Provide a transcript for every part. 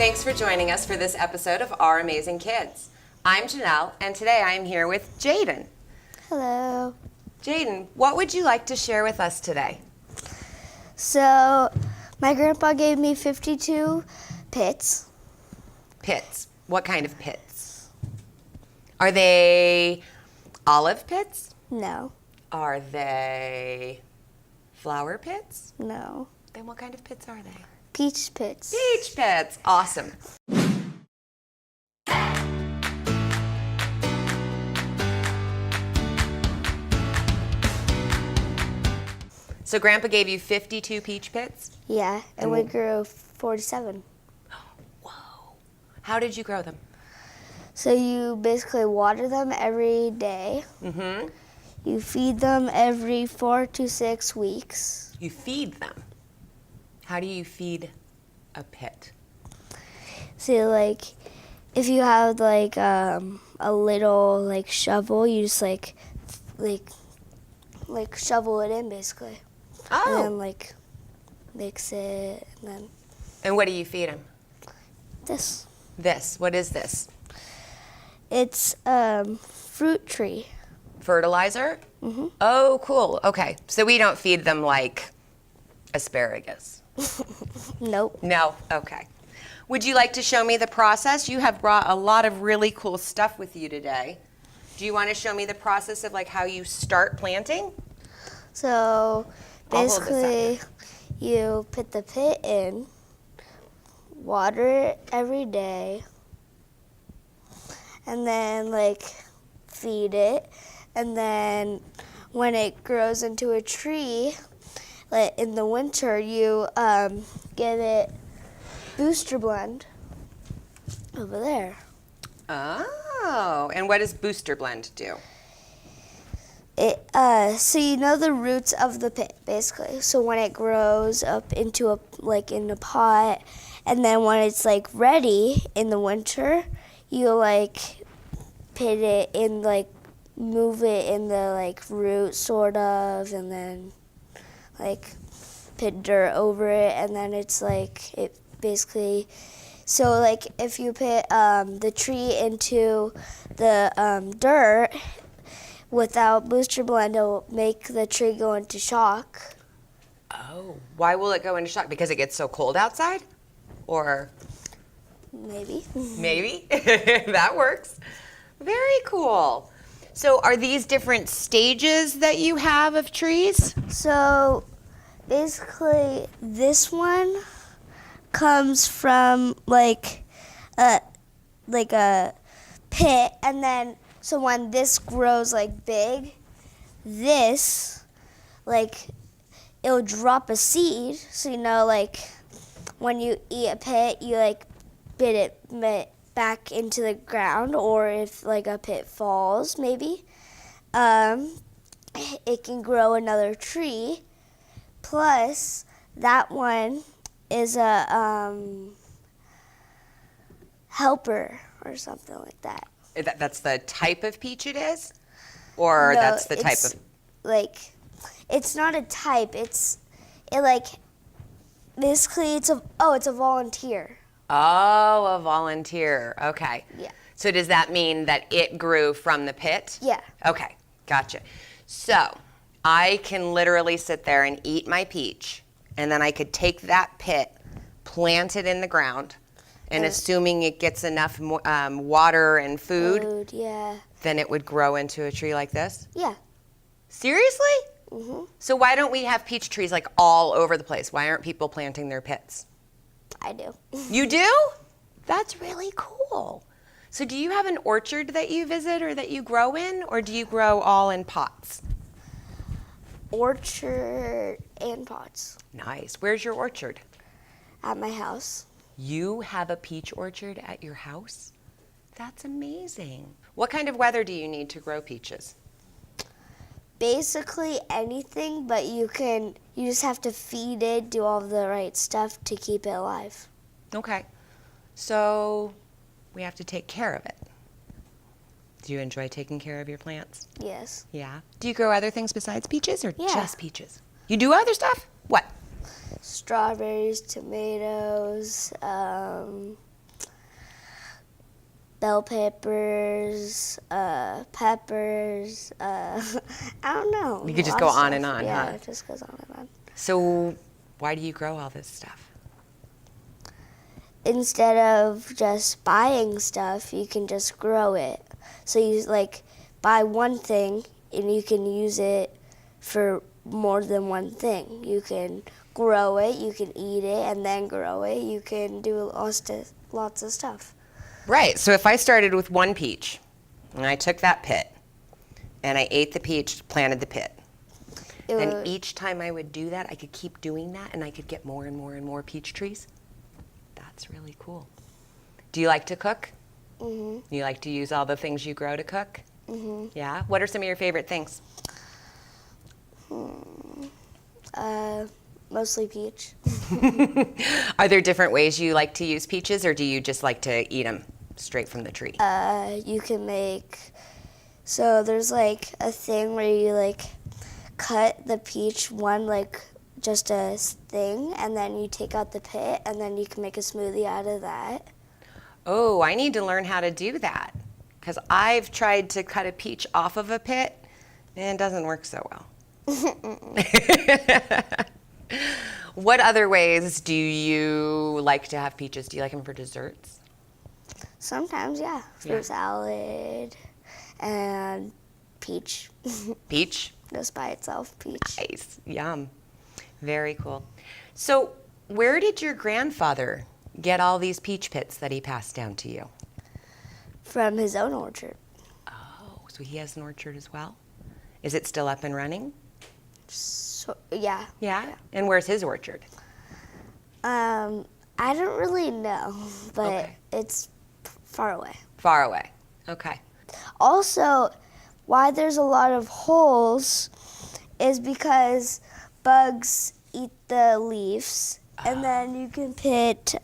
Thanks for joining us for this episode of Our Amazing Kids. I'm Janelle, and today I am here with Jaden. Hello. Jaden, what would you like to share with us today? So, my grandpa gave me 52 pits. Pits. What kind of pits? Are they olive pits? No. Are they flower pits? No. Then what kind of pits are they? Peach pits. Peach pits. Awesome. So Grandpa gave you 52 peach pits? Yeah, and we grew 47. Whoa. How did you grow them? So you basically water them every day. Mm-hmm. You feed them every 4 to 6 weeks. You feed them. How do you feed a pit? So like, if you have like a little like shovel, you just like shovel it in basically. Oh. And then like mix it and then And what do you feed them? this. This. What is this? It's fruit tree. Fertilizer? Mm-hmm. Oh, cool. Okay. So we don't feed them like asparagus. Nope. No? Okay. Would you like to show me the process? You have brought a lot of really cool stuff with you today. Do you want to show me the process of like how you start planting? So I'll hold basically, you put the pit in, water it every day, and then like feed it, and then when it grows into a tree, like in the winter, you give it Booster Blend over there. Oh, and what does Booster Blend do? It so you know the roots of the pit basically. So when it grows up into a in a pot, and then when it's like ready in the winter, you like put it in like move it in the like root sort of, and then like put dirt over it, and then it's like it basically. So like if you put the tree into the dirt. Without Booster Blend, it'll make the tree go into shock. Oh, why will it go into shock? Because it gets so cold outside? Or Maybe. maybe? That works. Very cool. So are these different stages that you have of trees? So basically, this one comes from like a pit, and then so when this grows like big, this like it'll drop a seed. So you know like when you eat a pit, you like bit it back into the ground, or if like a pit falls, maybe it can grow another tree. Plus, that one is a helper or something like that. That's the type of peach it is? Or No, that's the type of... Like, it's not a type. Basically it's a volunteer. Oh, a volunteer. Okay. Yeah. So does that mean that it grew from the pit? Yeah. Okay, gotcha. So I can literally sit there and eat my peach, and then I could take that pit, plant it in the ground, and assuming it gets enough water and food, Yeah. then it would grow into a tree like this? Yeah. Seriously? Mhm. So why don't we have peach trees like all over the place? Why aren't people planting their pits? I do. You do? That's really cool. So do you have an orchard that you visit or that you grow in, or do you grow all in pots? Orchard and pots Nice. Where's your orchard? at my house. You have a peach orchard at your house? That's amazing. What kind of weather do you need to grow peaches? Basically anything, but you just have to feed it, do all the right stuff to keep it alive. Okay. So we have to take care of it. Do you enjoy taking care of your plants? Yes. Yeah. Do you grow other things besides peaches or Yeah. just peaches? You do other stuff? What? Strawberries, tomatoes, bell peppers, peppers. I don't know. You could just A go lot of on and stuff. on, Yeah, huh? it just goes on and on. So why do you grow all this stuff? Instead of just buying stuff, you can just grow it. So you like buy one thing and you can use it for more than one thing. You can grow it, you can eat it, and then grow it. You can do lots of stuff. Right. So if I started with one peach and I took that pit and I ate the peach, planted the pit, It and would- each time I would do that, I could keep doing that and I could get more and more and more peach trees. That's really cool. Do you like to cook? Mhm. You like to use all the things you grow to cook? Mhm. Yeah. What are some of your favorite things? Mostly peach. Are there different ways you like to use peaches, or do you just like to eat them straight from the tree? You can make. So there's like a thing where you like cut the peach one like just a thing, and then you take out the pit, and then you can make a smoothie out of that. Oh, I need to learn how to do that because I've tried to cut a peach off of a pit and it doesn't work so well. What other ways do you like to have peaches? Do you like them for desserts? Sometimes, yeah, fruit salad and peach. Peach? Just by itself, peach. Nice. Yum. Very cool. So, where did your grandfather get all these peach pits that he passed down to you? From his own orchard. Oh, so he has an orchard as well? Is it still up and running? So, yeah. Yeah. And where's his orchard? I don't really know, but Okay. it's far away. Far away. Okay. Also, why there's a lot of holes is because bugs eat the leaves, and then you can put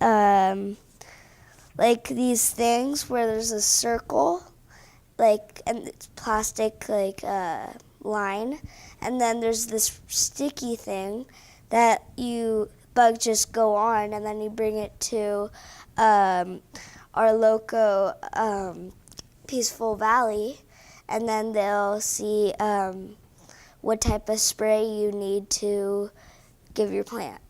like these things where there's a circle, like, and it's plastic like line, and then there's this sticky thing that bugs just go on, and then you bring it to our local Peaceful Valley, and then they'll see what type of spray you need to give your plant.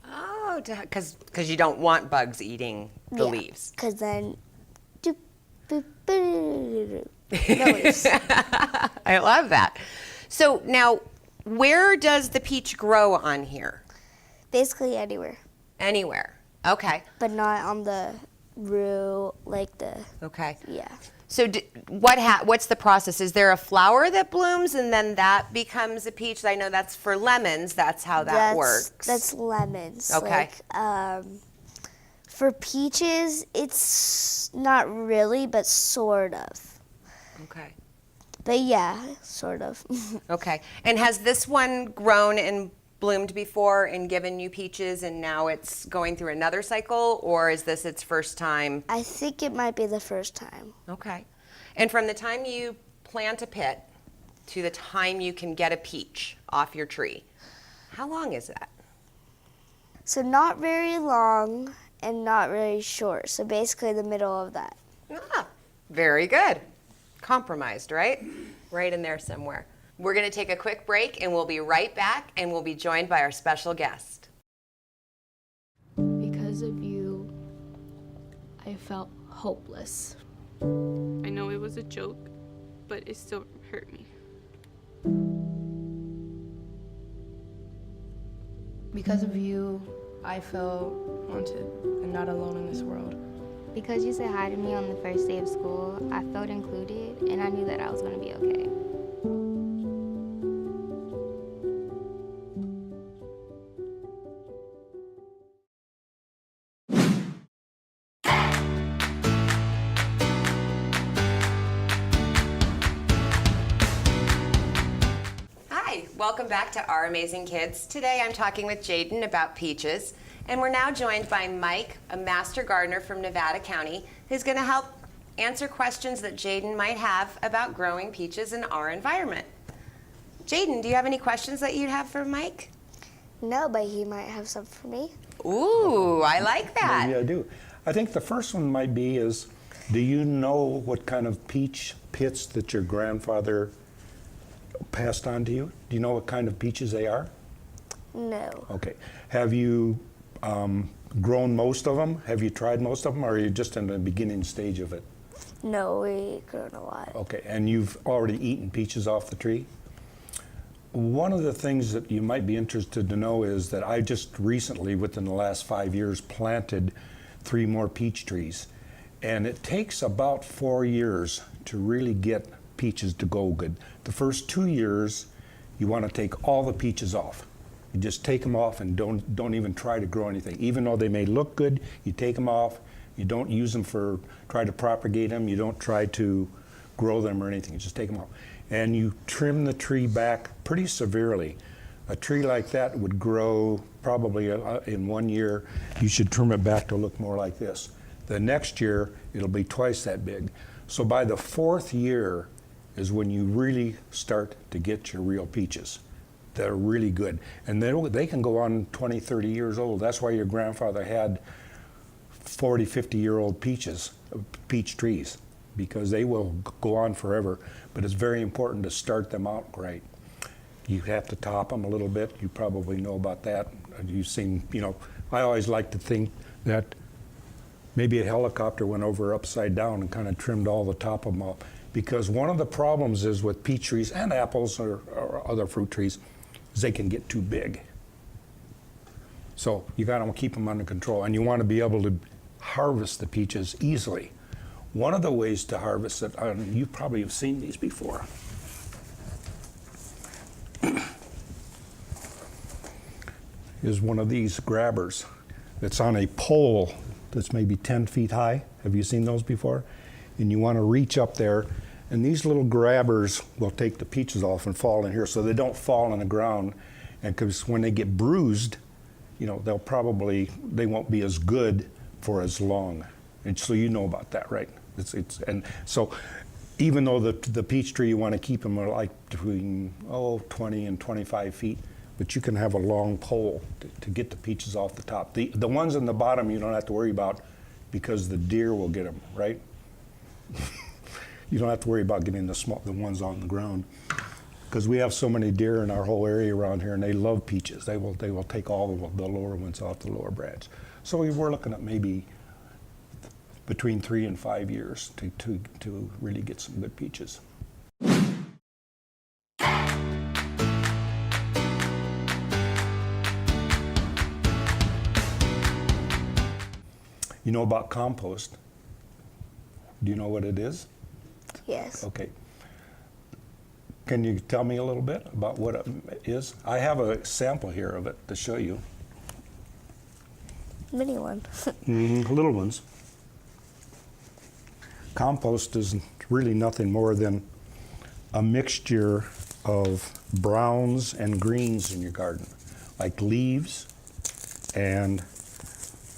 Oh, because you don't want bugs eating the Yeah, leaves. Because then, doop, boop, boop, no leaves. I love that. So now, where does the peach grow on here? Basically anywhere, Anywhere. Okay. but not on the root, like the, Okay. yeah. So what's the process? Is there a flower that blooms and then that becomes a peach? I know that's for lemons. That's how that works. That's lemons. Okay. Like, for peaches, it's not really, but sort of. Okay. But yeah, sort of. Okay. And has this one grown and bloomed before and given you peaches and now it's going through another cycle, or is this its first time? I think it might be the first time. Okay. And from the time you plant a pit to the time you can get a peach off your tree, how long is that? So not very long and not very short. So basically the middle of that. Ah, very good. Compromised, right? Right in there somewhere. We're going to take a quick break and we'll be right back and we'll be joined by our special guest. Because of you, I felt hopeless. I know it was a joke, but it still hurt me. Because of you, I felt wanted and not alone in this world. Because you said hi to me on the first day of school, I felt included and I knew that I was going to be okay. Hi, welcome back to Our Amazing Kids. Today I'm talking with Jaden about peaches, and we're now joined by Mike, a master gardener from Nevada County, who's going to help answer questions that Jaden might have about growing peaches in our environment. Jaden, do you have any questions that you'd have for Mike? No, but he might have some for me. Ooh, I like that. Maybe I do. I think the first one might be is Do you know what kind of peach pits that your grandfather passed on to you? Do you know what kind of peaches they are? No. Okay. Have you grown most of them? Have you tried most of them, or are you just in the beginning stage of it? No, we grown a lot. Okay, and you've already eaten peaches off the tree? One of the things that you might be interested to know is that I just recently, within the last 5 years, planted 3 more peach trees. And it takes about 4 years to really get peaches to go good. The first 2 years, you want to take all the peaches off. You just take them off and don't even try to grow anything. Even though they may look good, you take them off. You don't use them try to propagate them. You don't try to grow them or anything. You just take them off. And you trim the tree back pretty severely. A tree like that would grow probably in 1 year. You should trim it back to look more like this. The next year, it'll be twice that big. So by the 4th year is when you really start to get your real peaches. They're really good. And they can go on 20, 30 years old. That's why your grandfather had 40, 50-year-old peach trees, because they will go on forever. But it's very important to start them out right. You have to top them a little bit. You probably know about that. You've seen, I always like to think that maybe a helicopter went over upside down and kind of trimmed all the top of them off. Because one of the problems is with peach trees and apples or other fruit trees is they can get too big. So you got to keep them under control, and you want to be able to harvest the peaches easily. One of the ways to harvest it, you probably have seen these before. Is one of these grabbers that's on a pole that's maybe 10 feet high. Have you seen those before? And you want to reach up there, and these little grabbers will take the peaches off and fall in here so they don't fall on the ground. And because when they get bruised, they won't be as good for as long. And so you know about that, right? And so even though the peach tree, you want to keep them like between 20 and 25 feet, but you can have a long pole to get the peaches off the top. The ones on the bottom you don't have to worry about because the deer will get them, right? You don't have to worry about getting the ones on the ground, because we have so many deer in our whole area around here, and they love peaches. They will take all the lower ones off the lower branch. So we're looking at maybe between 3 and 5 years to really get some good peaches. You know about compost? Do you know what it is? Yes. Okay. Can you tell me a little bit about what it is? I have a sample here of it to show you. Mini one. Little ones. Compost is really nothing more than a mixture of browns and greens in your garden, like leaves and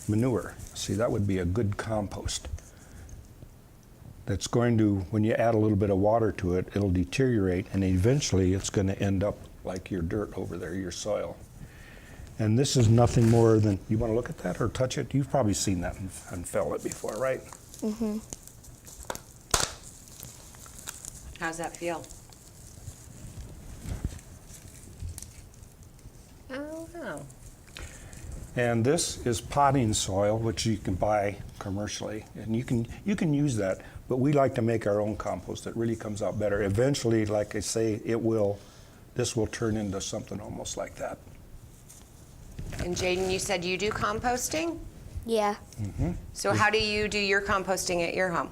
manure. See, that would be a good compost. That's going to, when you add a little bit of water to it, it'll deteriorate, and eventually it's going to end up like your dirt over there, your soil. And this is nothing more than, you want to look at that or touch it? You've probably seen that and felt it before, right? Mm-hmm. How's that feel? I don't know. And this is potting soil, which you can buy commercially, and you can use that. But we like to make our own compost. It really comes out better. Eventually, like I say, this will turn into something almost like that. And Jaden, you said you do composting? Yeah. So how do you do your composting at your home?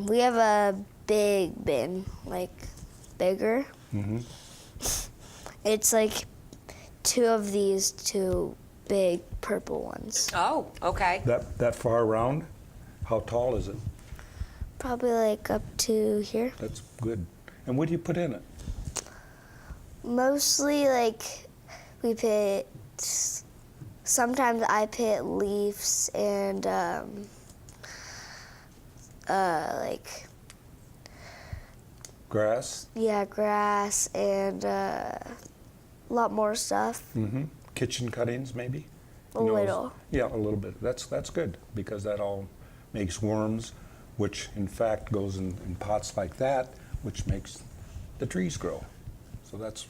We have a big bin, like bigger. It's like 2 of these 2 big purple ones. Oh, okay. That far around, how tall is it? Probably like up to here. That's good. And what do you put in it? Mostly like we put, sometimes I put leaves and like, Grass? yeah, grass and a lot more stuff. Kitchen cuttings, maybe? A little. Yeah, a little bit. That's good, because that all makes worms, which in fact goes in pots like that, which makes the trees grow. So that's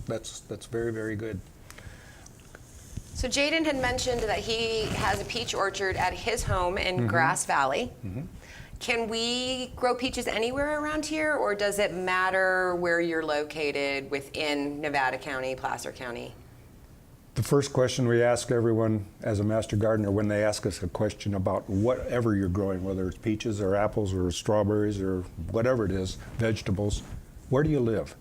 very, very good. So Jaden had mentioned that he has a peach orchard at his home in Grass Valley. Can we grow peaches anywhere around here, or does it matter where you're located within Nevada County, Placer County? The first question we ask everyone as a master gardener when they ask us a question about whatever you're growing, whether it's peaches or apples or strawberries or whatever it is, vegetables, where do you live?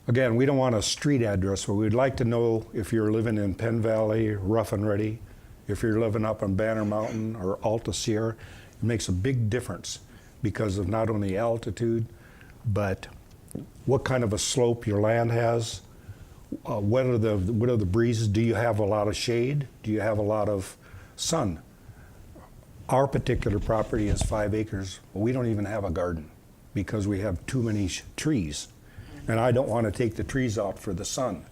Again, we don't want a street address, but we'd like to know if you're living in Penn Valley, Rough and Ready, if you're living up on Banner Mountain or Alta Sierra. It makes a big difference because of not only altitude, but what kind of a slope your land has. What are the breezes? Do you have a lot of shade? Do you have a lot of sun? Our particular property is 5 acres. We don't even have a garden because we have too many trees. And I don't want to take the trees out for the sun.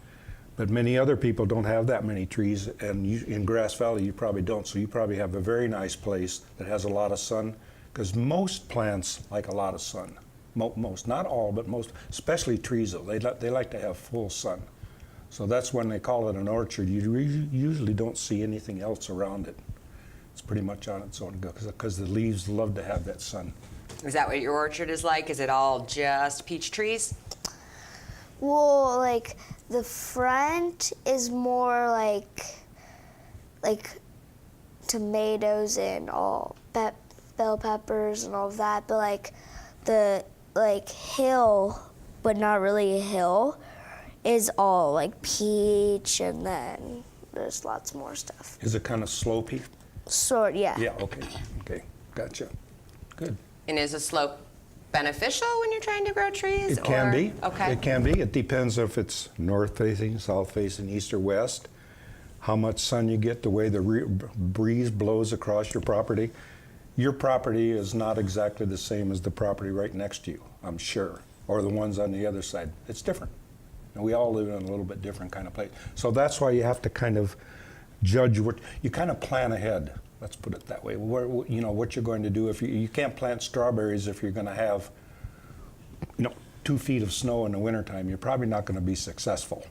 But many other people don't have that many trees, and in Grass Valley you probably don't. So you probably have a very nice place that has a lot of sun, because most plants like a lot of sun. Most, not all, but most, especially trees though. They like to have full sun. So that's when they call it an orchard. You usually don't see anything else around it. It's pretty much on its own because the leaves love to have that sun. Is that what your orchard is like? Is it all just peach trees? Well, like the front is more like tomatoes and all bell peppers and all of that, but like the hill, but not really a hill, is all like peach, and then there's lots more stuff. Is it kind of slopey? Sort, yeah. Yeah, okay, gotcha. Good. And is a slope beneficial when you're trying to grow trees? It can be. Okay. It can be. It depends if it's north facing, south facing, east or west, how much sun you get, the way the breeze blows across your property. Your property is not exactly the same as the property right next to you, I'm sure, or the ones on the other side. It's different. And we all live in a little bit different kind of place. So that's why you have to kind of judge you kind of plan ahead. Let's put it that way. You know what you're going to do. If you can't plant strawberries if you're going to have 2 feet of snow in the wintertime, you're probably not going to be successful.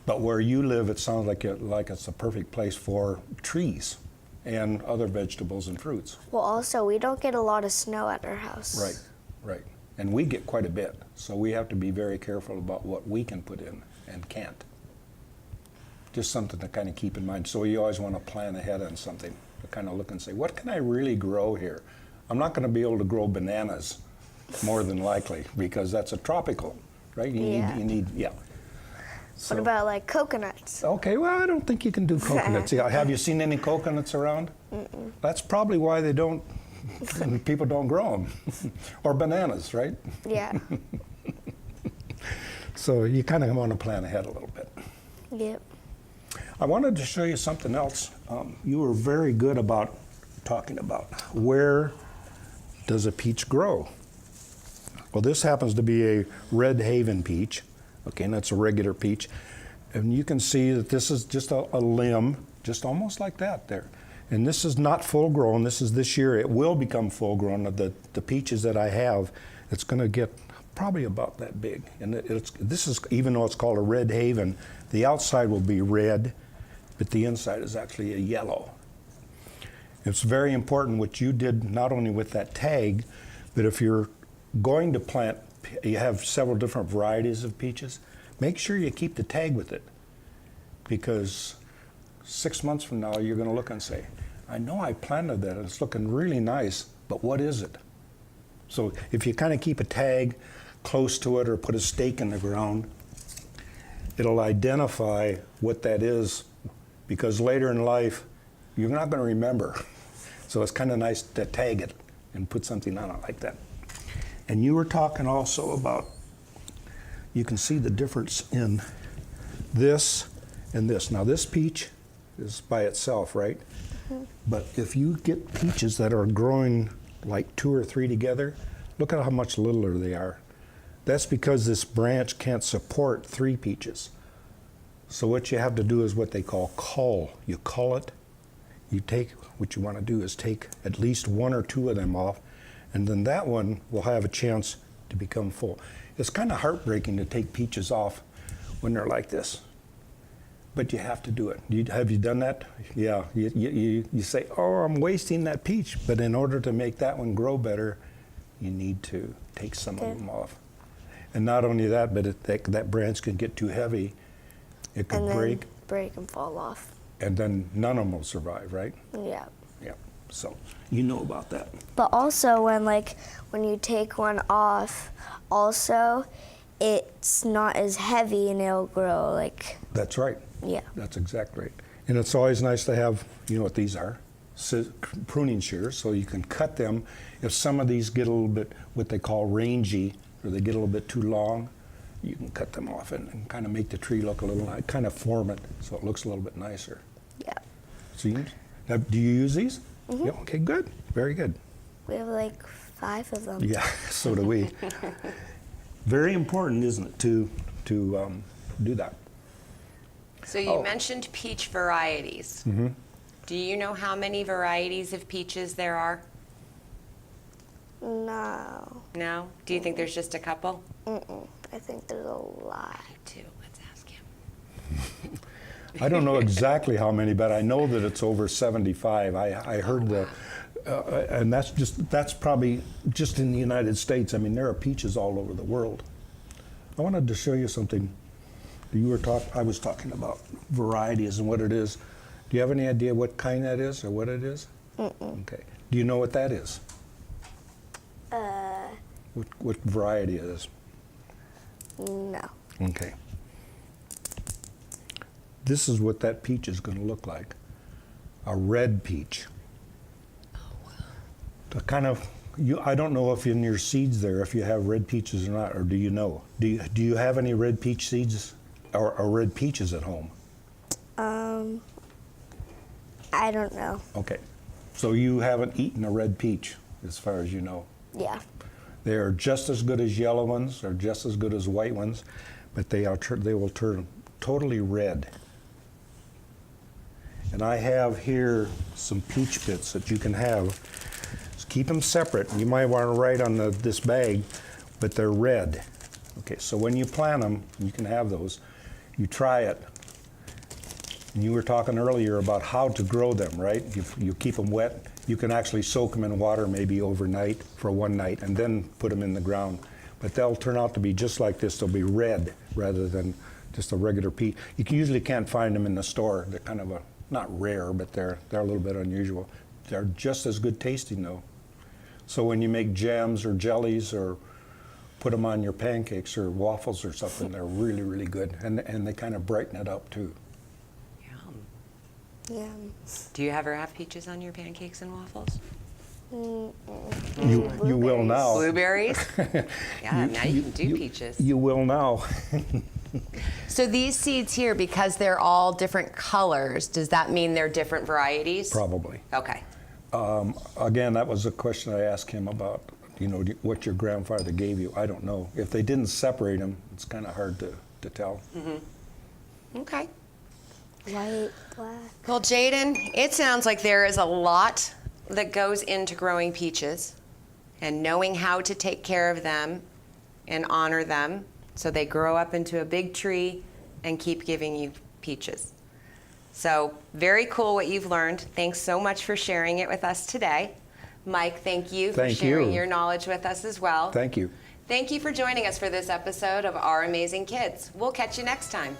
But where you live, it sounds like it's a perfect place for trees and other vegetables and fruits. Well, also, we don't get a lot of snow at our house. Right. And we get quite a bit, so we have to be very careful about what we can put in and can't. Just something to kind of keep in mind. So you always want to plan ahead on something, to kind of look and say, what can I really grow here? I'm not going to be able to grow bananas, more than likely, because that's a tropical, right? You need. So, What about like coconuts? okay, well, I don't think you can do coconuts. Have you seen any coconuts around? Mm-mm. That's probably why people don't grow them. Or bananas, right? Yeah. So you kind of want to plan ahead a little bit. Yep. I wanted to show you something else. You were very good about talking about where does a peach grow? Well, this happens to be a Red Haven peach. Okay, and that's a regular peach. And you can see that this is just a limb, just almost like that there. And this is not full grown. This is this year. It will become full grown. The peaches that I have, it's going to get probably about that big. And this is, even though it's called a Red Haven, the outside will be red, but the inside is actually a yellow. It's very important what you did, not only with that tag, but if you're going to plant, you have several different varieties of peaches, make sure you keep the tag with it, because 6 months from now you're going to look and say, I know I planted that, it's looking really nice, but what is it? So if you kind of keep a tag close to it or put a stake in the ground, it'll identify what that is, because later in life you're not going to remember. So it's kind of nice to tag it and put something on it like that. And you were talking also about, you can see the difference in this and this. Now this peach is by itself, right? Mm-hmm. But if you get peaches that are growing like 2 or 3 together, look at how much littler they are. That's because this branch can't support 3 peaches. So what you have to do is what they call cull. You cull it you take, what you want to do is take at least 1 or 2 of them off, and then that one will have a chance to become full. It's kind of heartbreaking to take peaches off when they're like this, but you have to do it. Have you done that? Yeah, you say, oh, I'm wasting that peach, but in order to make that one grow better, you need to take some of them off. And not only that, but that branch can get too heavy, it could And then break, break and fall off. and then none of them will survive, right? Yeah. Yeah, so you know about that. But also when you take one off, also it's not as heavy and it'll grow like, That's right. yeah. That's exactly right. And it's always nice to have, you know what these are? Pruning shears, so you can cut them. If some of these get a little bit what they call rangy, or they get a little bit too long, you can cut them off and kind of make the tree look a little, kind of form it so it looks a little bit nicer. Yeah. So now, do you use these? Mm-hmm. Yeah, okay, good. Very good. We have like 5 of them. Yeah, so do we. Very important, isn't it, to do that? So you mentioned peach varieties. Mm-hmm. Do you know how many varieties of peaches there are? No. No? Do you think there's just a couple? I think there's a lot. Me too. Let's ask him. I don't know exactly how many, but I know that it's over 75. I heard and that's probably just in the United States. I mean, there are peaches all over the world. I wanted to show you something. I was talking about varieties and what it is. Do you have any idea what kind that is or what it is? Okay. Do you know what that is? What variety it is? No. Okay. This is what that peach is going to look like. A red peach. Oh, wow. Kind of, I don't know if in your seeds there, if you have red peaches or not, or do you know? Do you have any red peach seeds or red peaches at home? I don't know. Okay. So you haven't eaten a red peach, as far as you know. Yeah. They are just as good as yellow ones, or just as good as white ones, but they will turn totally red. And I have here some peach bits that you can have. Just keep them separate. You might want to write on this bag, but they're red. Okay, so when you plant them, you can have those. You try it. And you were talking earlier about how to grow them, right? You keep them wet. You can actually soak them in water maybe overnight for one night and then put them in the ground. But they'll turn out to be just like this. They'll be red rather than just a regular peach. You usually can't find them in the store. They're kind of not rare, but they're a little bit unusual. They're just as good tasting though. So when you make jams or jellies or put them on your pancakes or waffles or something, they're really, really good. And they kind of brighten it up too. Yeah. Do you ever have peaches on your pancakes and waffles? You will now. Blueberries? Yeah, now you can do peaches. You will now. So these seeds here, because they're all different colors, does that mean they're different varieties? Probably. Okay. Again, that was a question I asked him about, what your grandfather gave you. I don't know. If they didn't separate them, it's kind of hard to tell. Okay. White, black. Well, Jaden, it sounds like there is a lot that goes into growing peaches and knowing how to take care of them and honor them so they grow up into a big tree and keep giving you peaches. So very cool what you've learned. Thanks so much for sharing it with us today. Mike, thank you for sharing your knowledge with us as well. Thank you. Thank you for joining us for this episode of Our Amazing Kids. We'll catch you next time.